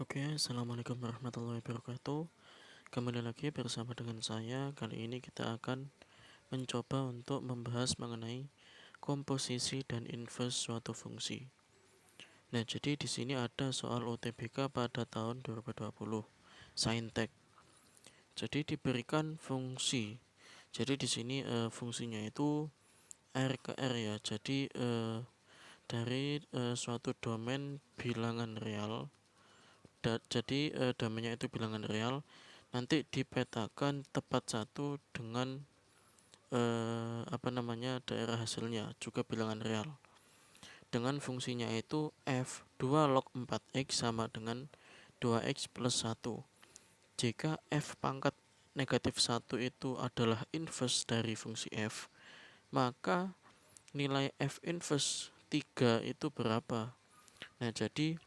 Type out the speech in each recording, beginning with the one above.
Oke, assalamualaikum warahmatullahi wabarakatuh. Kembali lagi bersama dengan saya. Kali ini kita akan mencoba untuk membahas mengenai komposisi dan inverse suatu fungsi. Nah, jadi di sini ada soal UTBK pada tahun 2020, Saintek. Jadi diberikan fungsi. Jadi di sini fungsinya itu R ke R ya. Jadi dari suatu domain bilangan real. Jadi domainnya itu bilangan real, nanti dipetakan tepat satu dengan daerah hasilnya juga bilangan real, dengan fungsinya itu f 2 log 4x sama dengan 2x plus 1. Jika f pangkat negatif 1 itu adalah inverse dari fungsi f, maka nilai f inverse 3 itu berapa? Nah, jadi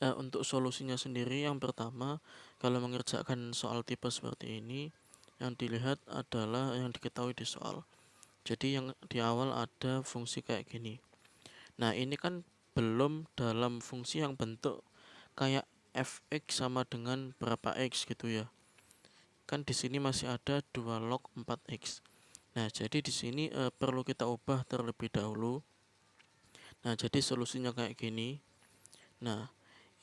untuk solusinya sendiri, yang pertama, kalau mengerjakan soal tipe seperti ini, yang dilihat adalah yang diketahui di soal. Jadi yang di awal ada fungsi kayak gini. Nah, ini kan belum dalam fungsi yang bentuk kayak fx sama dengan berapa x gitu ya. Kan di sini masih ada 2 log 4x. Nah, jadi di sini perlu kita ubah terlebih dahulu. Nah, jadi solusinya kayak gini. Nah,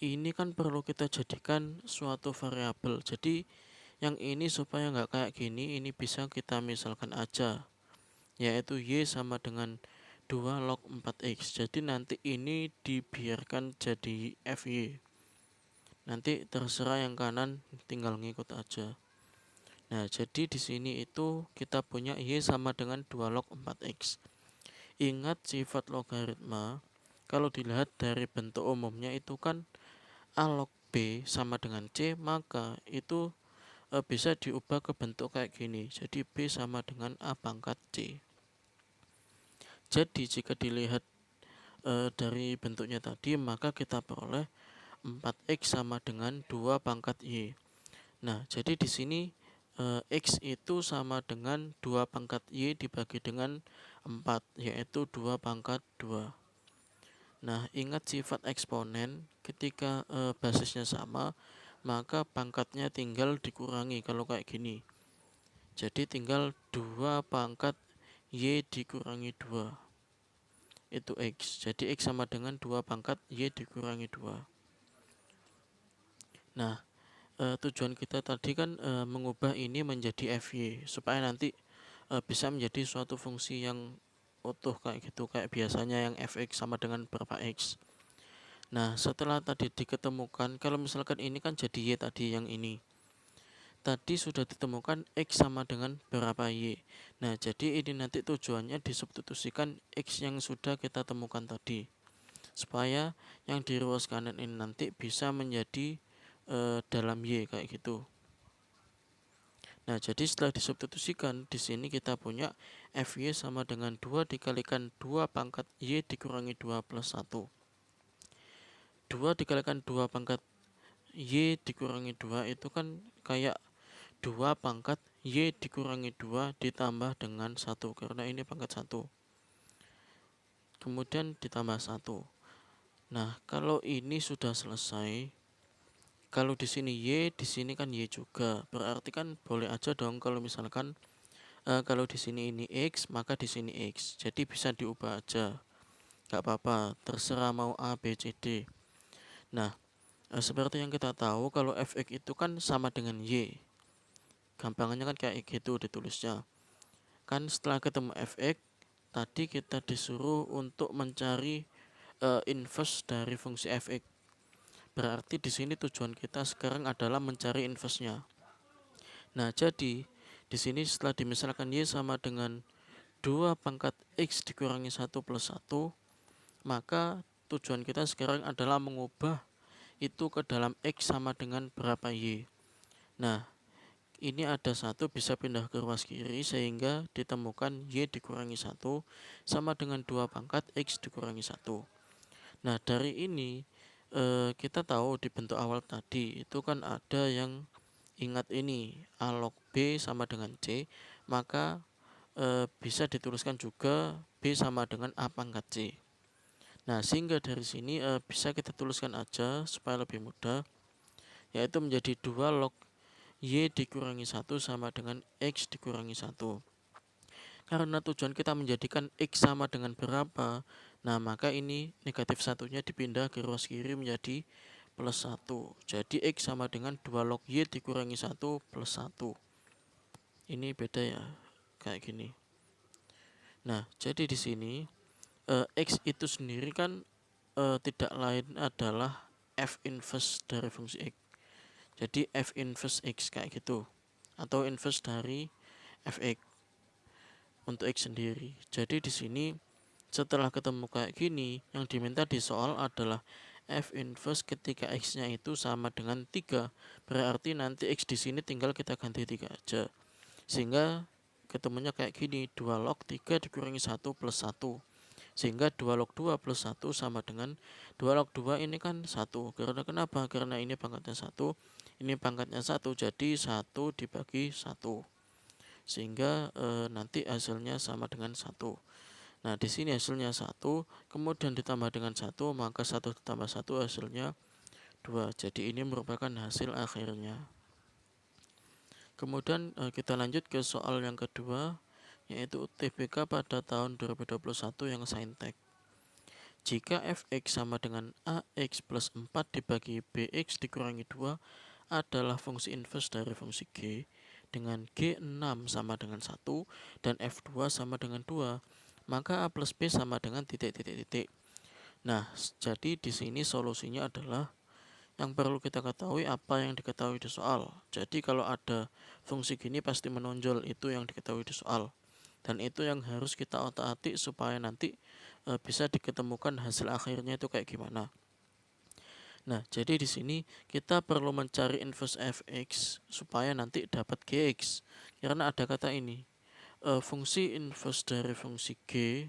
ini kan perlu kita jadikan suatu variabel. Jadi yang ini supaya nggak kayak gini, ini bisa kita misalkan aja, yaitu y sama dengan 2 log 4x. Jadi nanti ini dibiarkan jadi fy. Nanti terserah yang kanan, tinggal ngikut aja. Nah, jadi di sini itu kita punya y sama dengan 2 log 4x. Ingat sifat logaritma, kalau dilihat dari bentuk umumnya itu kan A log B sama dengan C, maka itu bisa diubah ke bentuk kayak gini. Jadi B sama dengan A pangkat C. Jadi jika dilihat dari bentuknya tadi, maka kita peroleh 4x sama dengan 2 pangkat Y. Nah, jadi di sini X itu sama dengan 2 pangkat Y dibagi dengan 4, yaitu 2 pangkat 2. Nah, ingat sifat eksponen, ketika basisnya sama, maka pangkatnya tinggal dikurangi kalau kayak gini. Jadi tinggal 2 pangkat Y dikurangi 2, itu X. Jadi X sama dengan 2 pangkat Y dikurangi 2. Nah, tujuan kita tadi kan mengubah ini menjadi FY, supaya nanti bisa menjadi suatu fungsi yang utuh kayak gitu, kayak biasanya yang fx sama dengan berapa x. Nah, setelah tadi diketemukan, kalau misalkan ini kan jadi y tadi, yang ini tadi sudah ditemukan x sama dengan berapa y. Nah, jadi ini nanti tujuannya disubstitusikan x yang sudah kita temukan tadi, supaya yang di ruas kanan ini nanti bisa menjadi dalam y kayak gitu. Nah, jadi setelah disubstitusikan, di sini kita punya fy sama dengan 2 dikalikan 2 pangkat y dikurangi 2 plus 1. 2 dikalikan 2 pangkat y dikurangi 2 itu kan kayak 2 pangkat y dikurangi 2 ditambah dengan 1, karena ini pangkat 1. Kemudian ditambah 1. Nah, kalau ini sudah selesai, kalau di sini y, di sini kan y juga. Berarti kan boleh aja dong kalau misalkan kalau di sini ini x, maka di sini x. Jadi bisa diubah aja. Gak apa-apa, terserah mau A, B, C, D. Nah, seperti yang kita tahu, kalau fx itu kan sama dengan y. Gampangnya kan kayak gitu ditulisnya. Kan setelah ketemu fx, tadi kita disuruh untuk mencari inverse dari fungsi fx. Berarti di sini tujuan kita sekarang adalah mencari inverse-nya. Nah, jadi di sini setelah dimisalkan y sama dengan 2 pangkat x dikurangi 1 plus 1, maka tujuan kita sekarang adalah mengubah itu ke dalam x sama dengan berapa y. Nah, ini ada 1 bisa pindah ke ruas kiri sehingga ditemukan y dikurangi 1 sama dengan 2 pangkat x dikurangi 1. Nah, dari ini kita tahu di bentuk awal tadi itu kan ada yang, ingat ini A log B sama dengan C, maka bisa dituliskan juga B sama dengan A pangkat C. Nah, sehingga dari sini bisa kita tuliskan aja supaya lebih mudah, yaitu menjadi 2 log Y dikurangi 1 sama dengan X dikurangi 1. Karena tujuan kita menjadikan X sama dengan berapa, nah maka ini negatif satunya dipindah ke ruas kiri menjadi plus 1. Jadi X sama dengan 2 log Y dikurangi 1 plus 1. Ini beda ya, kayak gini. Nah, jadi di sini X itu sendiri kan tidak lain adalah F inverse dari fungsi X. Jadi F inverse X kayak gitu, atau inverse dari Fx untuk X sendiri. Jadi di sini setelah ketemu kayak gini, yang diminta di soal adalah F inverse ketika X-nya itu sama dengan 3. Berarti nanti X di sini tinggal kita ganti 3 aja. Sehingga ketemunya kayak gini, 2 log 3 dikurangi 1 plus 1. Sehingga 2 log 2 plus 1 sama dengan 2 log 2 ini kan 1. Karena kenapa? Karena ini pangkatnya 1, ini pangkatnya 1, jadi 1 dibagi 1. Sehingga nanti hasilnya sama dengan 1. Nah, di sini hasilnya 1, kemudian ditambah dengan 1, maka 1 ditambah 1 hasilnya 2. Jadi ini merupakan hasil akhirnya. Kemudian kita lanjut ke soal yang kedua, yaitu UTBK pada tahun 2021 yang saintek. Jika fx sama dengan ax plus 4 dibagi bx dikurangi 2 adalah fungsi inverse dari fungsi g, dengan G6 sama dengan 1 dan F2 sama dengan 2, maka A plus B sama dengan titik. Nah, jadi di sini solusinya adalah yang perlu kita ketahui apa yang diketahui di soal. Jadi kalau ada fungsi gini pasti menonjol itu yang diketahui di soal. Dan itu yang harus kita otak-atik supaya nanti bisa diketemukan hasil akhirnya itu kayak gimana. Nah, jadi di sini kita perlu mencari inverse fx supaya nanti dapat gx. Karena ada kata ini, fungsi inverse dari fungsi g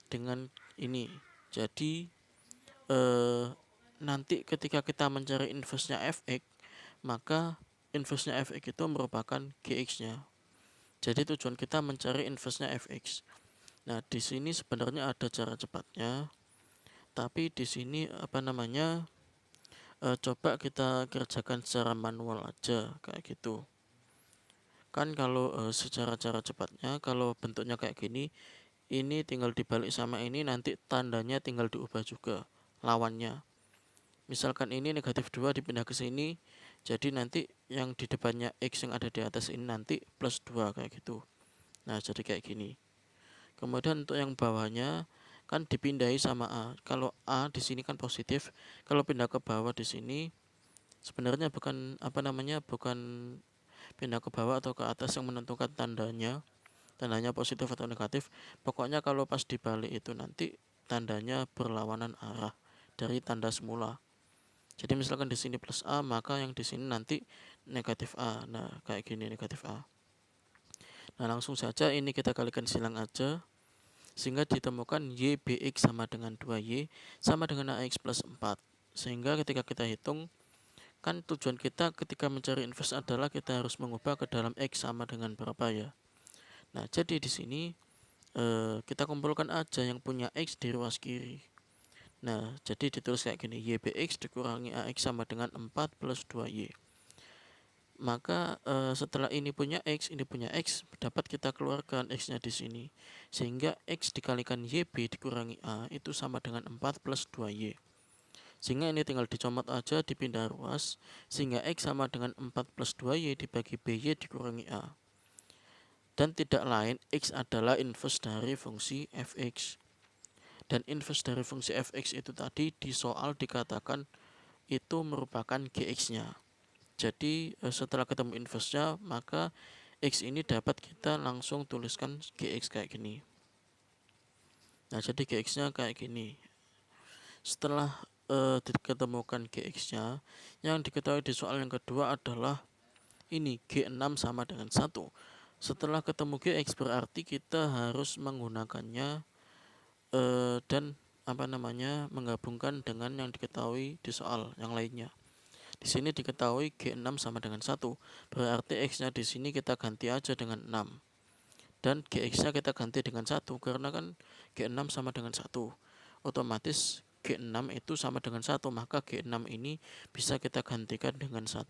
dengan ini. Jadi nanti ketika kita mencari inverse-nya fx, maka inverse-nya fx itu merupakan gx-nya. Jadi tujuan kita mencari inverse-nya fx. Nah, di sini sebenarnya ada cara cepatnya, tapi di sini coba kita kerjakan secara manual aja kayak gitu. Kan kalau secara cara cepatnya, kalau bentuknya kayak gini, ini tinggal dibalik sama ini, nanti tandanya tinggal diubah juga lawannya. Misalkan ini negatif 2 dipindah ke sini, jadi nanti yang di depannya X yang ada di atas ini nanti plus 2 kayak gitu. Nah, jadi kayak gini. Kemudian untuk yang bawahnya kan dipindahi sama A. Kalau A di sini kan positif, kalau pindah ke bawah di sini sebenarnya bukan bukan pindah ke bawah atau ke atas yang menentukan tandanya positif atau negatif. Pokoknya kalau pas dibalik itu nanti tandanya berlawanan arah dari tanda semula. Jadi misalkan di sini plus A, maka yang di sini nanti negatif A. Nah, kayak gini negatif A. Nah, langsung saja ini kita kalikan silang aja, sehingga ditemukan YBX sama dengan 2Y sama dengan AX plus 4. Sehingga ketika kita hitung, kan tujuan kita ketika mencari inverse adalah kita harus mengubah ke dalam X sama dengan berapa ya. Nah, jadi di sini kita kumpulkan aja yang punya X di ruas kiri. Nah, jadi ditulis kayak gini, YBX dikurangi AX sama dengan 4 plus 2Y. Maka setelah ini punya X, ini punya X, dapat kita keluarkan X-nya di sini. Sehingga X dikalikan YB dikurangi A itu sama dengan 4 plus 2Y. Sehingga ini tinggal dicomot aja, dipindah ruas, sehingga X sama dengan 4 plus 2Y dibagi BY dikurangi A. Dan tidak lain, X adalah inverse dari fungsi fx. Dan inverse dari fungsi fx itu tadi di soal dikatakan itu merupakan gx-nya. Jadi setelah ketemu inverse-nya, maka X ini dapat kita langsung tuliskan GX kayak gini. Nah, jadi GX-nya kayak gini. Setelah diketemukan GX-nya, yang diketahui di soal yang kedua adalah ini G6 sama dengan 1. Setelah ketemu GX berarti kita harus menggunakannya dan menggabungkan dengan yang diketahui di soal yang lainnya. Di sini diketahui G6 sama dengan 1. Berarti X-nya di sini kita ganti aja dengan 6. Dan GX-nya kita ganti dengan 1 karena kan G6 sama dengan 1. otomatis G6 itu sama dengan 1, maka G6 ini bisa kita gantikan dengan 1.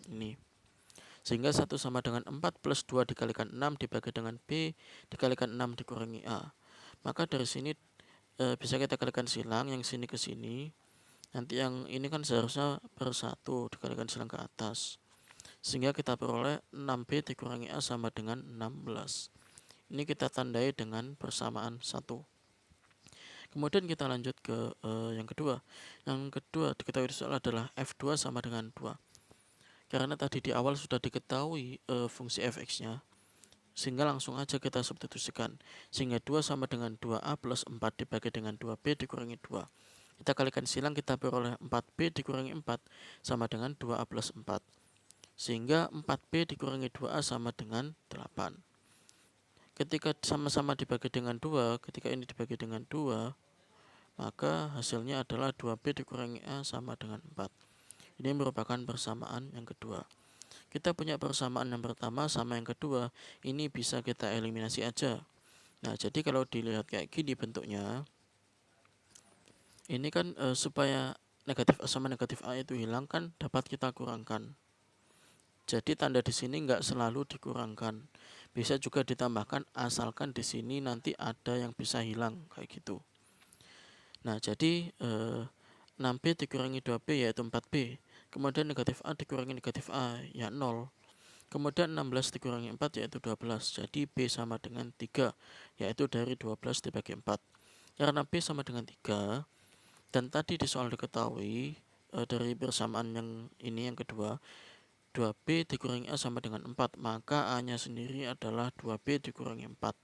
Ini. Sehingga 1 sama dengan 4 plus 2 dikalikan 6 dibagi dengan B dikalikan 6 dikurangi A. Maka dari sini bisa kita kalikan silang yang sini ke sini. Nanti yang ini kan seharusnya per 1 dikalikan silang ke atas. Sehingga kita peroleh 6B dikurangi A sama dengan 16. Ini kita tandai dengan persamaan 1. Kemudian kita lanjut ke yang kedua. Yang kedua diketahui di soal adalah F2 sama dengan 2. Karena tadi di awal sudah diketahui fungsi fx-nya, sehingga langsung aja kita substitusikan. Sehingga 2 sama dengan 2A plus 4 dibagi dengan 2B dikurangi 2. Kita kalikan silang, kita peroleh 4B dikurangi 4 sama dengan 2A plus 4. Sehingga 4B dikurangi 2A sama dengan 8. Ketika sama-sama dibagi dengan 2, ketika ini dibagi dengan 2, maka hasilnya adalah 2B dikurangi A sama dengan 4. Ini merupakan persamaan yang kedua. Kita punya persamaan yang pertama sama yang kedua, ini bisa kita eliminasi aja. Nah, jadi kalau dilihat kayak gini bentuknya, ini kan supaya negatif A sama negatif A itu hilang kan dapat kita kurangkan. Jadi tanda di sini nggak selalu dikurangkan, bisa juga ditambahkan asalkan di sini nanti ada yang bisa hilang kayak gitu. Nah, jadi 6B dikurangi 2B yaitu 4B. Kemudian negatif A dikurangi negatif A ya 0. Kemudian 16 dikurangi 4 yaitu 12. Jadi B sama dengan 3, yaitu dari 12 dibagi 4. Karena B sama dengan 3, dan tadi di soal diketahui dari persamaan yang ini yang kedua, 2B dikurangi A sama dengan 4, maka A nya sendiri adalah 2B dikurangi 4.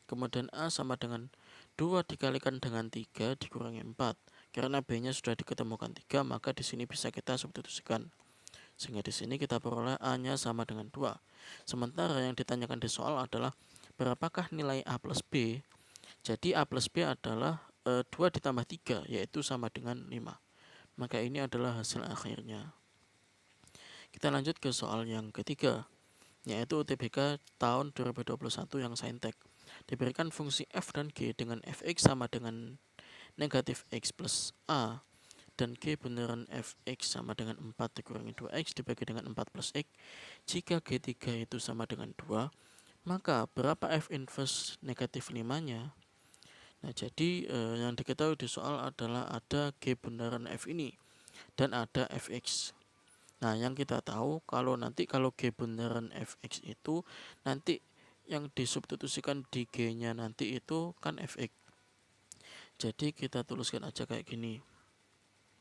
Kemudian A sama dengan 2 dikalikan dengan 3 dikurangi 4. Karena B-nya sudah diketemukan 3, maka di sini bisa kita substitusikan. Sehingga di sini kita peroleh A-nya sama dengan 2. Sementara yang ditanyakan di soal adalah berapakah nilai A plus B. Jadi A plus B adalah 2 ditambah 3, yaitu sama dengan 5. Maka ini adalah hasil akhirnya. Kita lanjut ke soal yang ketiga, yaitu UTBK tahun 2021 yang saintek. Diberikan fungsi f dan g dengan fx sama dengan negatif x plus a, dan g beneran fx sama dengan 4 dikurangi 2x dibagi dengan 4 plus x. Jika g3 itu sama dengan 2, maka berapa f inverse negatif 5-nya? Nah, jadi yang diketahui di soal adalah ada g beneran f ini dan ada fx. Nah, yang kita tahu kalau g beneran fx itu nanti yang disubstitusikan di g-nya nanti itu kan fx. Jadi kita tuliskan aja kayak gini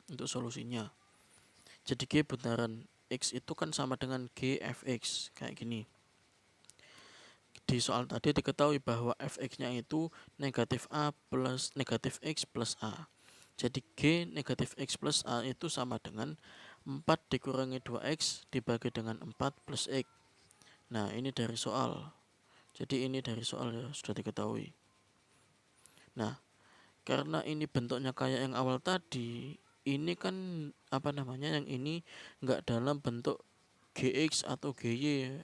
untuk solusinya. Jadi g beneran x itu kan sama dengan g fx kayak gini. Di soal tadi diketahui bahwa fx-nya itu negatif a plus negatif x plus a. Jadi g negatif x plus a itu sama dengan 4 dikurangi 2x dibagi dengan 4 plus x. Nah, ini dari soal. Jadi ini dari soal ya, sudah diketahui. Nah, karena ini bentuknya kayak yang awal tadi, ini kan yang ini nggak dalam bentuk gx atau gy.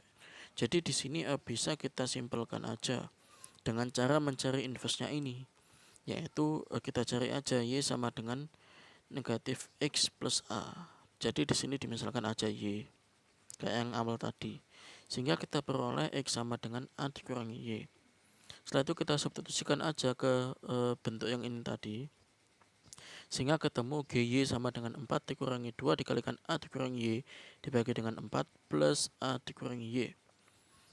Jadi di sini bisa kita simpelkan aja dengan cara mencari inverse-nya ini, yaitu kita cari aja y sama dengan negatif x plus a. Jadi di sini dimisalkan aja y kayak yang awal tadi, sehingga kita peroleh x sama dengan a dikurangi y. Setelah itu kita substitusikan aja ke bentuk yang ini tadi, sehingga ketemu gy sama dengan 4 dikurangi 2 dikalikan a dikurangi y dibagi dengan 4 plus a dikurangi y.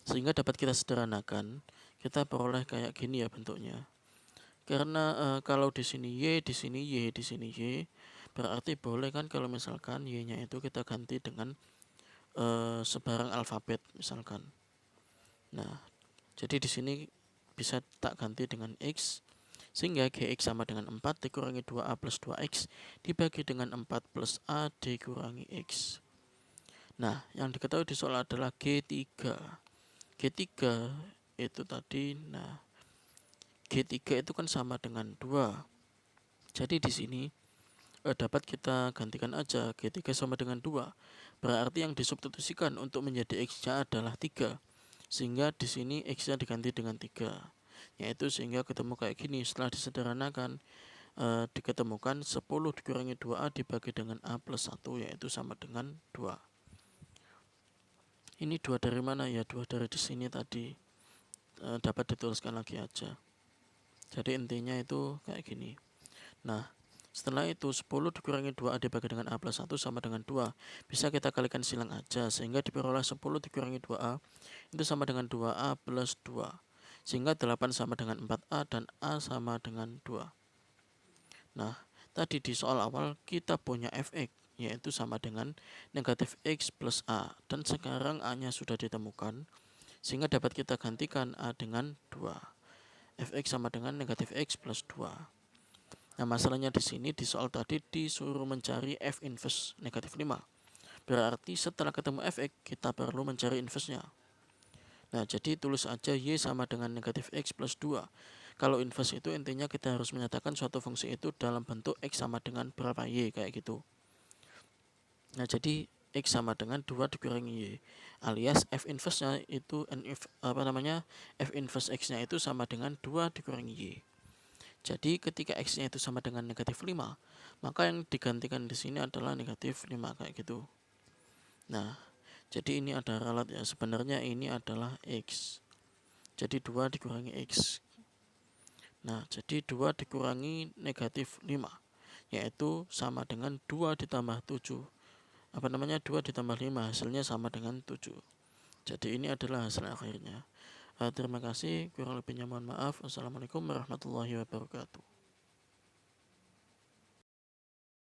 Sehingga dapat kita sederhanakan, kita peroleh kayak gini ya bentuknya. Karena kalau di sini y, di sini y, di sini y, berarti boleh kan kalau misalkan y-nya itu kita ganti dengan sebarang alfabet misalkan. Nah, jadi di sini bisa tak ganti dengan x, sehingga gx sama dengan 4 dikurangi 2a plus 2x dibagi dengan 4 plus a dikurangi x. Nah, yang diketahui di soal adalah G3. G3 itu tadi, nah G3 itu kan sama dengan 2. Jadi di sini dapat kita gantikan aja G3 sama dengan 2. Berarti yang disubstitusikan untuk menjadi x-nya adalah 3. Sehingga di sini x-nya diganti dengan 3. Yaitu sehingga ketemu kayak gini. Setelah disederhanakan, diketemukan 10 dikurangi 2A dibagi dengan A plus 1, yaitu sama dengan 2. Ini 2 dari mana ya? 2 dari di sini tadi. Dapat dituliskan lagi aja. Jadi intinya itu kayak gini. Nah, setelah itu 10 dikurangi 2A dibagi dengan A plus 1 sama dengan 2. Bisa kita kalikan silang aja, sehingga diperoleh 10 dikurangi 2A itu sama dengan 2A plus 2. Sehingga 8 sama dengan 4A dan A sama dengan 2. Nah, tadi di soal awal kita punya fx, yaitu sama dengan negatif x plus A. Dan sekarang A-nya sudah ditemukan, sehingga dapat kita gantikan A dengan 2. Fx sama dengan negatif x plus 2. Nah, masalahnya di sini di soal tadi disuruh mencari f inverse negatif 5. Berarti setelah ketemu fx kita perlu mencari inverse-nya. Nah, jadi tulis aja y sama dengan negatif x plus 2. Kalau inverse itu intinya kita harus menyatakan suatu fungsi itu dalam bentuk x sama dengan berapa y, kayak gitu. Nah, jadi x sama dengan 2 dikurangi y, alias f inverse-nya itu f inverse x-nya itu sama dengan 2 dikurangi y. Jadi ketika x-nya itu sama dengan negatif 5, maka yang digantikan di sini adalah negatif 5, kayak gitu. Nah, jadi ini ada ralat ya, sebenarnya ini adalah x. Jadi 2 dikurangi x. Nah, jadi 2 dikurangi negatif 5, yaitu sama dengan 2 ditambah 7. 2 ditambah 5, hasilnya sama dengan 7. Jadi ini adalah hasil akhirnya. Terima kasih, kurang lebihnya mohon maaf. Wassalamualaikum warahmatullahi wabarakatuh.